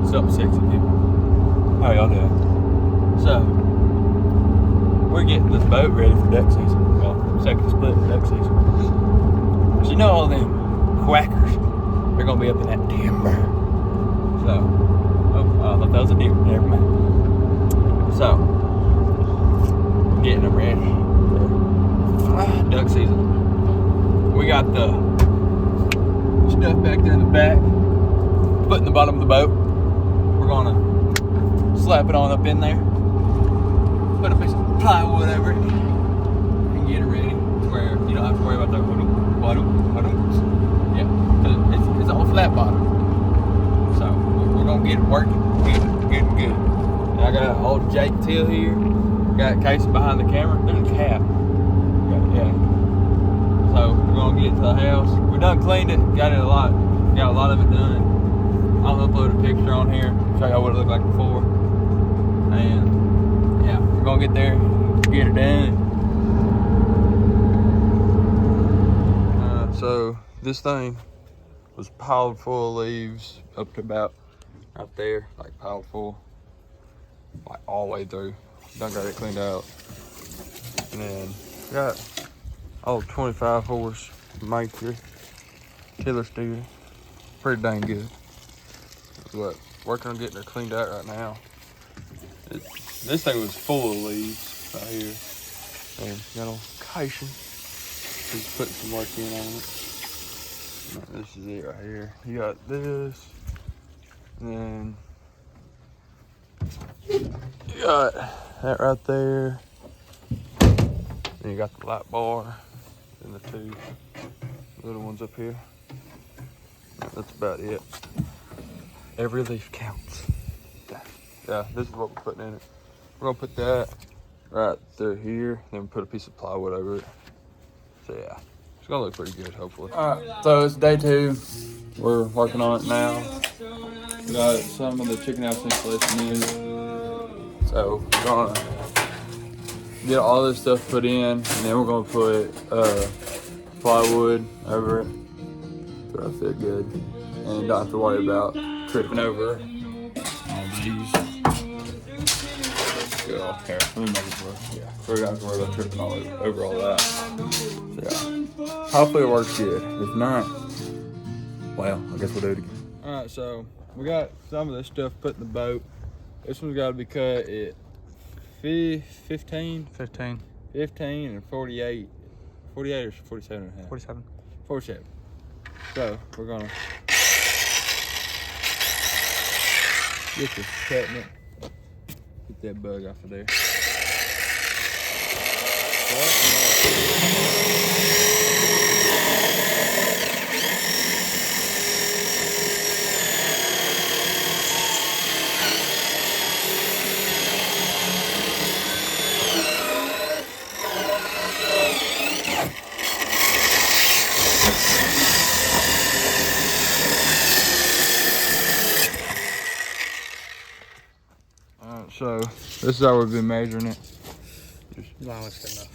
What's up, sexy people? How y'all doing? So, we're getting this boat ready for duck season. Well, second split for duck season. But you know all them quackers, they're gonna be up in that timber. So, oh, I thought that was a deer. Never mind. So, we're getting them ready for duck season. We got the stuff back there in the back, put in the bottom of the boat. We're gonna slap it on up in there, put a piece of plywood over it, and get it ready to where you don't have to worry about the yeah, it's all flat bottom. So we're gonna get it working good. And I got old Jake Till here. Got Casey behind the camera. There's a cat. Yeah. So we're gonna get to the house. We done cleaned it. Got a lot of it done. I'll upload a picture on here, show y'all what it looked like before. And yeah, we're gonna get there, get it done. So this thing was piled full of leaves up to about right there, like piled full, like all the way through. Done got it cleaned out. And then got all 25 horse maker tiller steer. Pretty dang good. But working on getting it cleaned out right now. This thing was full of leaves right here. And got on cation. Just putting some work in on it. This is it right here. You got this. And then you got that right there. Then you got the light bar and the two little ones up here. That's about it. Every leaf counts. Yeah, this is what we're putting in it. We're gonna put that right through here, then put a piece of plywood over it. So yeah, it's gonna look pretty good, hopefully. All right, so it's day 2. We're working on it now. We got some of the chicken house insulation in. So we're gonna get all this stuff put in, and then we're gonna put plywood over it. So it'll fit good, and don't have to worry about tripping over all these. Good. Here, let me make it work. Yeah, so we don't have to worry about tripping over all that. So yeah, hopefully it works good. If not, well, I guess we'll do it again. All right, so we got some of this stuff put in the boat. This one's got to be cut at 15 and 48. 48 or 47 and a half? 47. So we're gonna get this cutting it. Get that bug off of there. So this is how we've been measuring it. Long as good enough.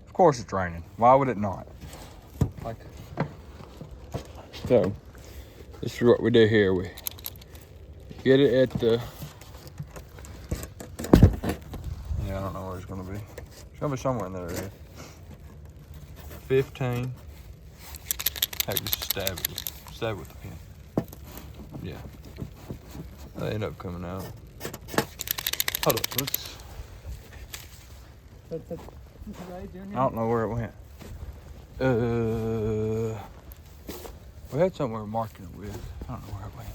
Of course it's raining. Why would it not? Like. So this is what we do here. We get it at the. Yeah, I don't know where it's gonna be. It's gonna be somewhere in that area. 15. Heck, just stab with the pen. Yeah. They end up coming out. Hold up, let's. I don't know where it went. We had somewhere marking it with. I don't know where it went.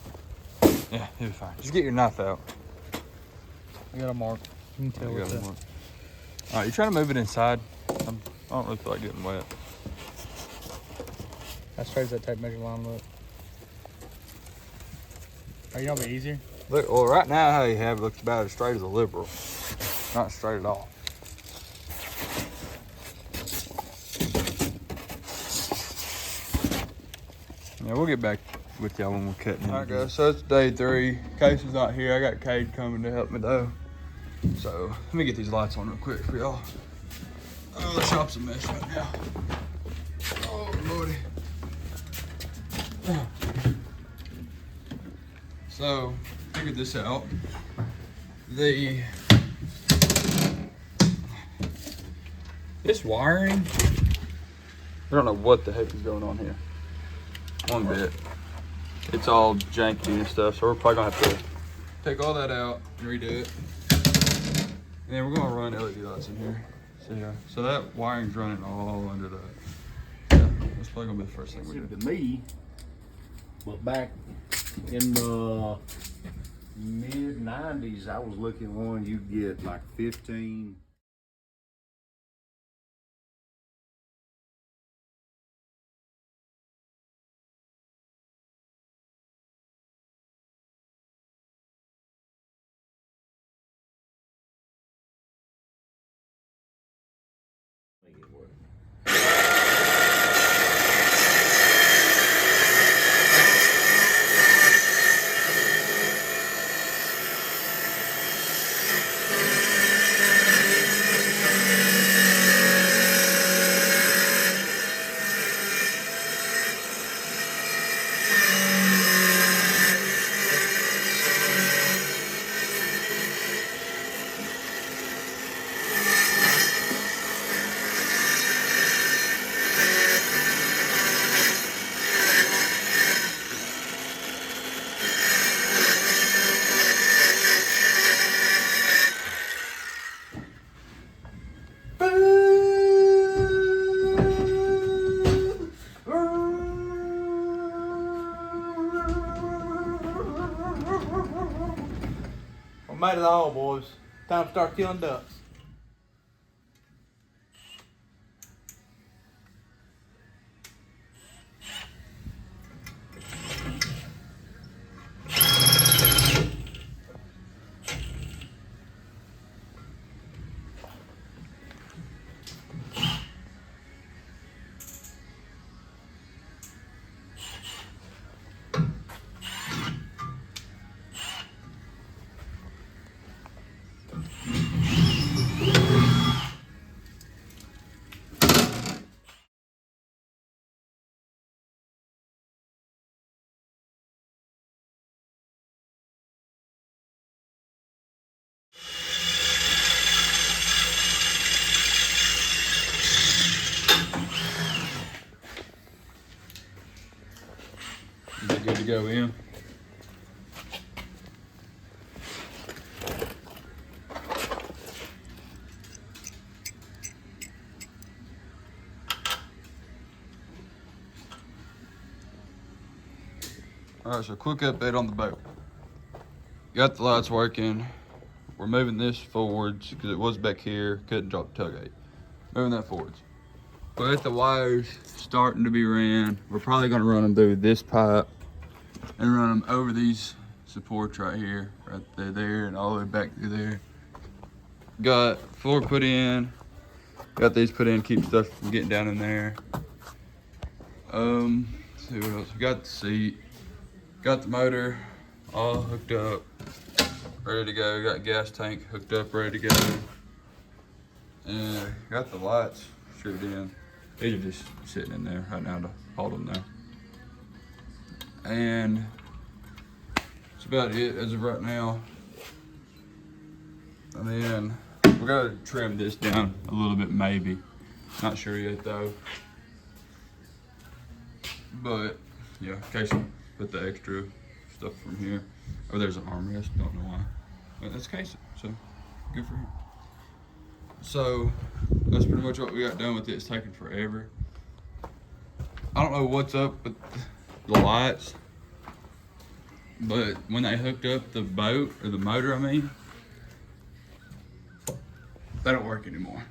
Yeah, it'll be fine. Just get your knife out. I got a mark. You can tell You what's got a that. mark. All right, you trying to move it inside? I don't really feel like getting wet. How straight does that tape measure line look? Are you gonna be easier? Look, well, right now how you have it looks about as straight as a liberal. Not straight at all. Yeah, we'll get back with y'all when we're cutting. All right, guys, so it's day 3. Casey's not here. I got Cade coming to help me, though. So, let me get these lights on real quick for y'all. Oh, the shop's a mess right now. Oh, Lordy. So, figured this out. This wiring, I don't know what the heck is going on here. One bit. It's all janky and stuff, so we're probably gonna have to take all that out and redo it. And then we're gonna run LED lights in here. So yeah, so that wiring's running all under that. Yeah, that's probably gonna be the first thing we do. To me, but back in the mid-90s, I was looking one you get like 15. Make it work. We made it all, boys. Time to start killing ducks. Is it good to go in? Alright, so quick update on the boat. Got the lights working. We're moving this forwards because it was back here, couldn't drop the tailgate. Moving that forwards. But the wires starting to be ran. We're probably gonna run them through this pipe and run them over these supports right here, right there, and all the way back through there. Got floor put in. Got these put in, keep stuff from getting down in there. Let's see what else. We got the seat. Got the motor all hooked up, ready to go. Got gas tank hooked up, ready to go. And got the lights screwed in. These are just sitting in there right now to hold them there. And that's about it as of right now. And then we're gonna trim this down a little bit, maybe. Not sure yet though. But yeah, in case we put the extra stuff from here. Oh, there's an armrest, don't know why. But that's casing, so good for him. So that's pretty much what we got done with it. It's taking forever. I don't know what's up with the lights, but when they hooked up the boat, or the motor I mean, they don't work anymore.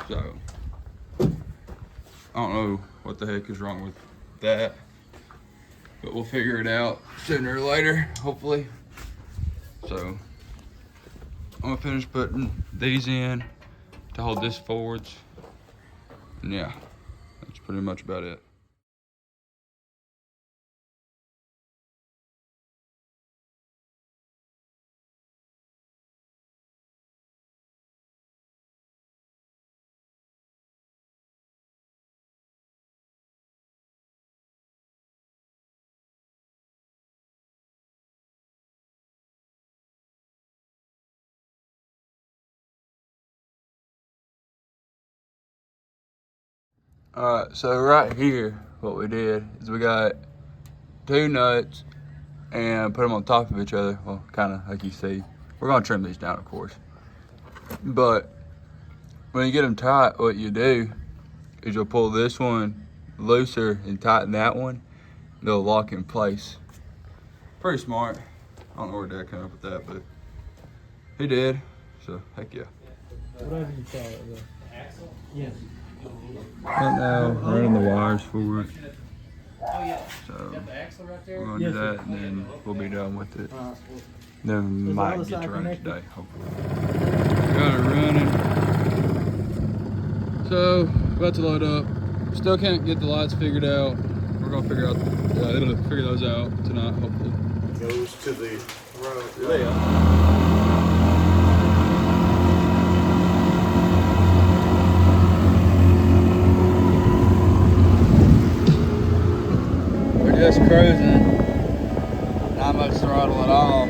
So I don't know what the heck is wrong with that, but we'll figure it out sooner or later, hopefully. So I'm gonna finish putting these in to hold this forwards. And yeah, that's pretty much about it. Alright, so right here, what we did is we got 2 nuts and put them on top of each other. Well, kind of like you see. We're gonna trim these down, of course. But when you get them tight, what you do is you'll pull this one looser and tighten that one. They'll lock in place. Pretty smart. I don't know where Dad came up with that, but he did. So heck yeah. Whatever you call it, yeah. Axle? Yes. Right now, running the wires for it. Oh yeah. So The axle right there? we're gonna do that, and then we'll be done with it. Then we might get to run it today, hopefully. Got it running. So about to load up. Still can't get the lights figured out. We're gonna figure those out tonight, hopefully. Goes to the road Yeah. We're just cruising. Not much throttle at all.